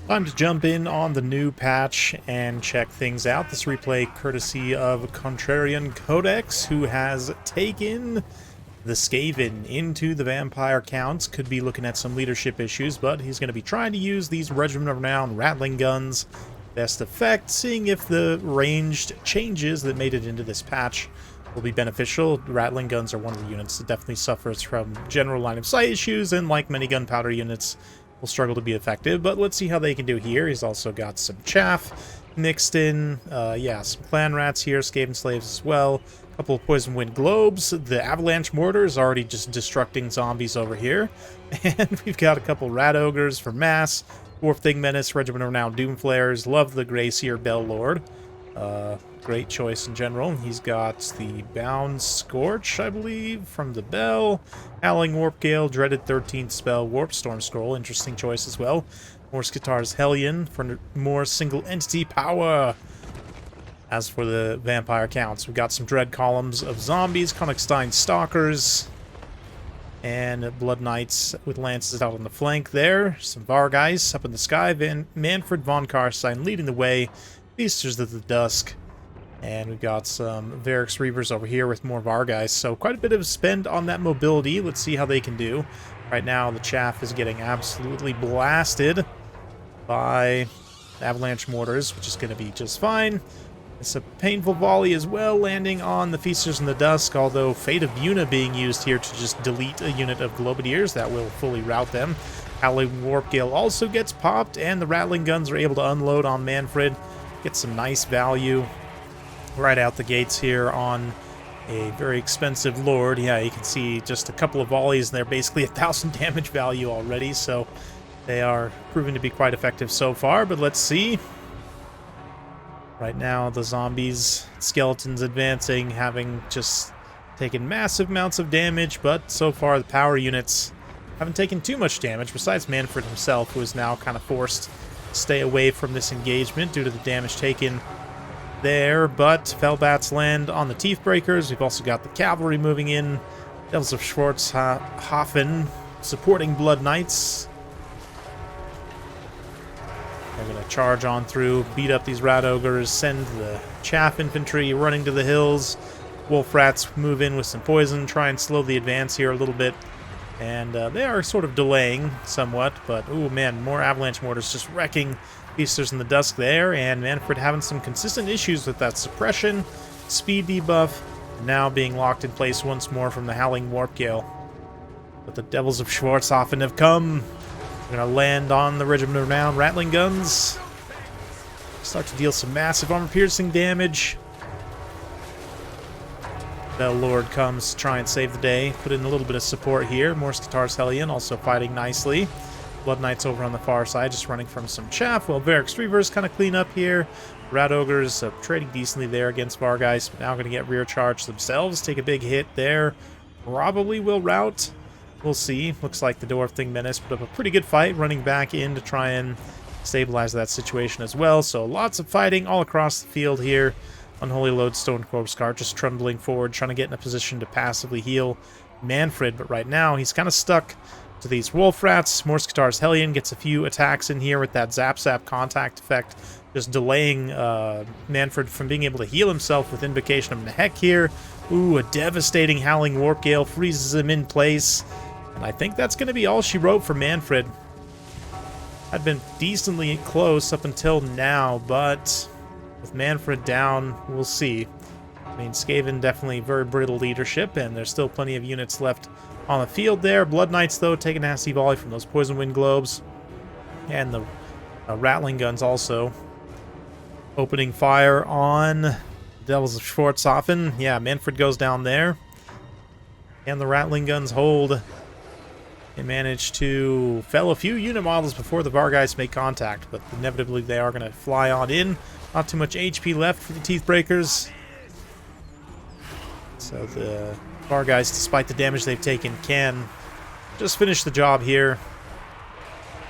Time to jump in on the new patch and check things out. This replay courtesy of Contrarian Codex, who has taken the Skaven into the vampire counts. Could be looking at some leadership issues, but he's going to be trying to use these Regiment of Renown Rattling Guns best effect, seeing if the ranged changes that made it into this patch will be beneficial. Rattling Guns are one of the units that definitely suffers from general line of sight issues, and like many gunpowder units, will struggle to be effective, but let's see how they can do here. He's also got some chaff mixed in, some clan rats here, Skaven slaves as well, a couple of poison wind globes. The avalanche mortar is already just destructing zombies over here, and we've got a couple rat ogres for mass, dwarf thing menace, regiment of renowned doom flares. Love the Gracier Bell Lord. Great choice in general. He's got the Bound Scorch, I believe, from the Bell. Howling Warp Gale, dreaded 13th spell, Warp Storm Scroll. Interesting choice as well. Morse Guitar's Hellion for more single entity power. As for the vampire counts, we've got some dread columns of zombies, Konigstein Stalkers, and Blood Knights with lances out on the flank there. Some Vargeist up in the sky. Manfred von Karstein leading the way. Feasters of the Dusk. And we've got some Varix Reavers over here with more Vargeist. So quite a bit of spend on that mobility. Let's see how they can do. Right now, the chaff is getting absolutely blasted by avalanche mortars, which is going to be just fine. It's a painful volley as well, landing on the Feasters in the Dusk, although Fate of Yuna being used here to just delete a unit of Globadiers. That will fully rout them. Howling Warp Gale also gets popped, and the Rattling Guns are able to unload on Manfred. Get some nice value right out the gates here on a very expensive Lord. Yeah, you can see just a couple of volleys, and they're basically 1,000 damage value already, so they are proving to be quite effective so far, but let's see. Right now, the zombies, skeletons advancing, having just taken massive amounts of damage, but so far the power units haven't taken too much damage, besides Manfred himself, who is now kind of forced to stay away from this engagement due to the damage taken there, but Fellbats land on the Teeth Breakers. We've also got the cavalry moving in. Devils of Schwarzhofen supporting Blood Knights. They're going to charge on through, beat up these Rat Ogres, send the Chaff Infantry running to the hills. Wolf Rats move in with some poison, try and slow the advance here a little bit. And they are sort of delaying somewhat, but, ooh, man, more Avalanche Mortars just wrecking Feasters in the Dusk there, and Manfred having some consistent issues with that suppression, speed debuff, now being locked in place once more from the Howling Warp Gale. But the Devils of Schwarzhofen have come. They're going to land on the Regiment of Renown Rattling Guns. Start to deal some massive armor-piercing damage. Bell Lord comes to try and save the day. Put in a little bit of support here. Morse Guitar's Hellion also fighting nicely. Blood Knights over on the far side, just running from some chaff, while Varix Reavers kind of clean up here. Rat Ogres trading decently there against Vargeist, but now going to get rear charged themselves. Take a big hit there. Probably will rout. We'll see. Looks like the Dwarf Thing Menace put up a pretty good fight, running back in to try and stabilize that situation as well. So lots of fighting all across the field here. Unholy Lodestone Corpse Cart just trundling forward, trying to get in a position to passively heal Manfred, but right now he's kind of stuck to these Wolf Rats. Morse Guitar's Hellion gets a few attacks in here with that Zap contact effect, just delaying Manfred from being able to heal himself with Invocation of Nehek here. Ooh, a devastating Howling Warp Gale freezes him in place. And I think that's going to be all she wrote for Manfred. Had been decently close up until now, but with Manfred down, we'll see. I mean, Skaven definitely very brittle leadership, and there's still plenty of units left on the field there. Blood Knights, though, take a nasty volley from those Poison Wind Globes. And the Rattling Guns also opening fire on the Devils of Schwarzhofen. Yeah, Manfred goes down there. And the Rattling Guns hold. They manage to fell a few unit models before the Vargeist make contact, but inevitably they are going to fly on in. Not too much HP left for the Teeth Breakers. So the Vargeist, despite the damage they've taken, can just finish the job here.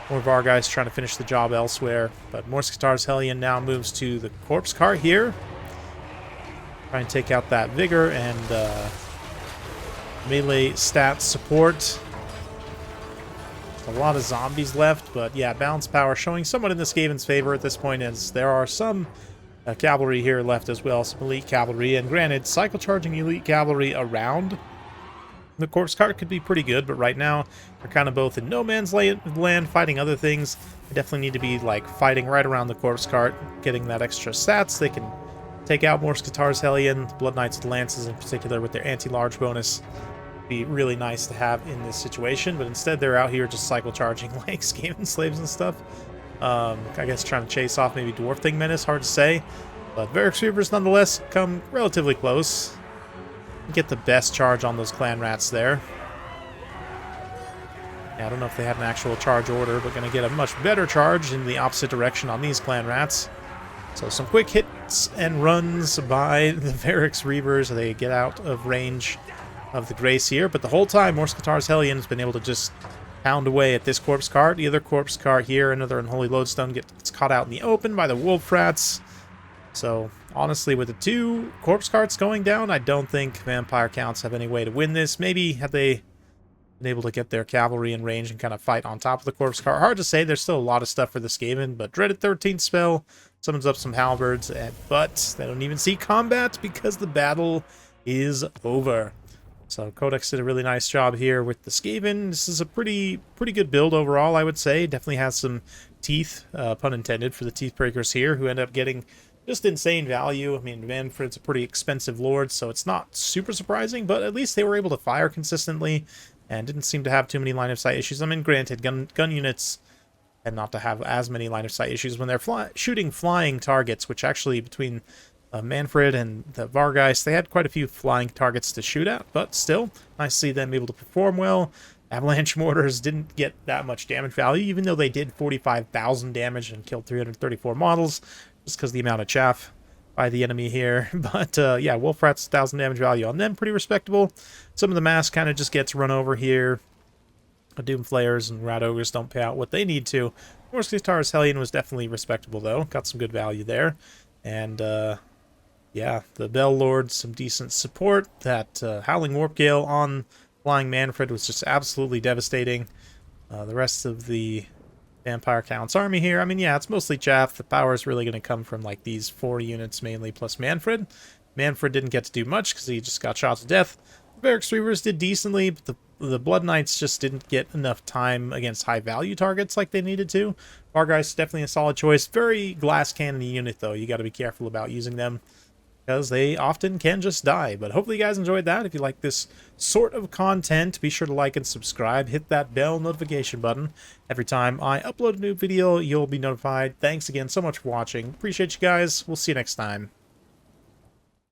More Vargeist trying to finish the job elsewhere. But Morse Guitar's Hellion now moves to the Corpse Cart here. Try and take out that Vigor and melee stat support. A lot of zombies left, but yeah, balance power showing somewhat in the Skaven's favor at this point, as there are some cavalry here left as well, some elite cavalry, and granted, cycle charging elite cavalry around the corpse cart could be pretty good, but right now they're kind of both in no man's land fighting other things. They definitely need to be like fighting right around the corpse cart, getting that extra stats. They can take out more Skatar's Hellion, Blood Knights with Lances in particular with their anti-large bonus. Be really nice to have in this situation, but instead they're out here just cycle charging like Skaven slaves and stuff. I guess trying to chase off maybe Dwarf Thing Menace, hard to say. But Varix Reavers nonetheless come relatively close. Get the best charge on those clan rats there. Yeah, I don't know if they had an actual charge order, but going to get a much better charge in the opposite direction on these clan rats. So some quick hits and runs by the Varix Reavers. They get out of range of the Grace here, but the whole time Morskatar's Hellion has been able to just pound away at this corpse cart. The other corpse cart here, another Unholy Lodestone, gets caught out in the open by the wolf rats. So honestly, with the two corpse carts going down, I don't think Vampire Counts have any way to win this. Maybe had they been able to get their cavalry in range and kind of fight on top of the corpse cart. Hard to say. There's still a lot of stuff for the Skaven, but Dreaded 13th spell summons up some halberds, but they don't even see combat because the battle is over. So Codex did a really nice job here with the Skaven. This is a pretty good build overall, I would say. Definitely has some teeth, pun intended, for the Teeth Breakers here, who end up getting just insane value. I mean, Manfred's a pretty expensive lord, so it's not super surprising, but at least they were able to fire consistently and didn't seem to have too many line-of-sight issues. I mean, granted, gun units tend not to have as many line-of-sight issues when they're shooting flying targets, which actually, between Manfred and the Vargeist, they had quite a few flying targets to shoot at, but still, nice to see them able to perform well. Avalanche Mortars didn't get that much damage value, even though they did 45,000 damage and killed 334 models, just because of the amount of chaff by the enemy here. But yeah, Wolf Rats, 1,000 damage value on them, pretty respectable. Some of the mass kind of just gets run over here. Doom Flayers and Rat Ogres don't pay out what they need to. Morskatar's Hellion was definitely respectable, though. Got some good value there. And yeah, the Bell Lord, some decent support. That Howling Warp Gale on Flying Manfred was just absolutely devastating. The rest of the Vampire Count's army here, I mean, yeah, it's mostly chaff. The power is really going to come from, like, these 4 units mainly, plus Manfred. Manfred didn't get to do much because he just got shot to death. The Varix Reavers did decently, but the Blood Knights just didn't get enough time against high-value targets like they needed to. Vargeist, definitely a solid choice. Very glass cannon unit, though. You got to be careful about using them, because they often can just die. But hopefully you guys enjoyed that. If you like this sort of content, be sure to like and subscribe. Hit that bell notification button. Every time I upload a new video, you'll be notified. Thanks again so much for watching. Appreciate you guys. We'll see you next time.